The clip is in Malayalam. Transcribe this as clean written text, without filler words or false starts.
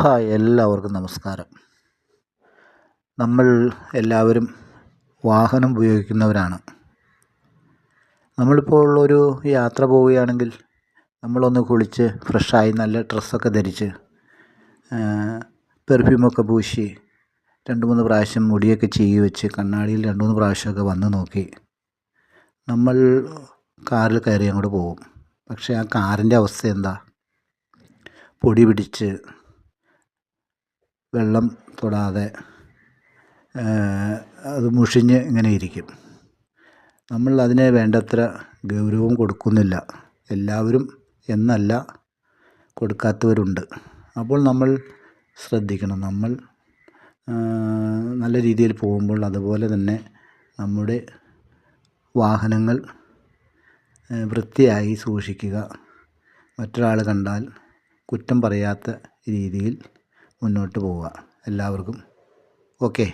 ഹായ്, എല്ലാവർക്കും നമസ്കാരം. നമ്മൾ എല്ലാവരും വാഹനം ഉപയോഗിക്കുന്നവരാണ്. നമ്മളിപ്പോൾ ഒരു യാത്ര പോവുകയാണെങ്കിൽ നമ്മളൊന്ന് കുളിച്ച് ഫ്രഷായി നല്ല ഡ്രസ്സൊക്കെ ധരിച്ച് പെർഫ്യൂമൊക്കെ പൂശി 2-3 പ്രാവശ്യം മുടിയൊക്കെ ചീകി വെച്ച് കണ്ണാടിയിൽ 2-3 പ്രാവശ്യമൊക്കെ വന്ന് നോക്കി നമ്മൾ കാറിൽ കയറി അങ്ങോട്ട് പോകും. പക്ഷേ ആ കാറിൻ്റെ അവസ്ഥ എന്താ? പൊടി പിടിച്ച് വെള്ളം തൊടാതെ അത് മുഷിഞ്ഞ് ഇങ്ങനെ ഇരിക്കും. നമ്മൾ അതിന് വേണ്ടത്ര ഗൗരവം കൊടുക്കുന്നില്ല. എല്ലാവരും എന്നല്ല, കൊടുക്കാത്തവരുണ്ട്. അപ്പോൾ നമ്മൾ ശ്രദ്ധിക്കണം. നമ്മൾ നല്ല രീതിയിൽ പോകുമ്പോൾ അതുപോലെ തന്നെ നമ്മുടെ വാഹനങ്ങൾ വൃത്തിയായി സൂക്ഷിക്കുക. മറ്റൊരാൾ കണ്ടാൽ കുറ്റം പറയാത്ത രീതിയിൽ മുന്നോട്ട് പോവുക. എല്ലാവർക്കും ഓക്കെ.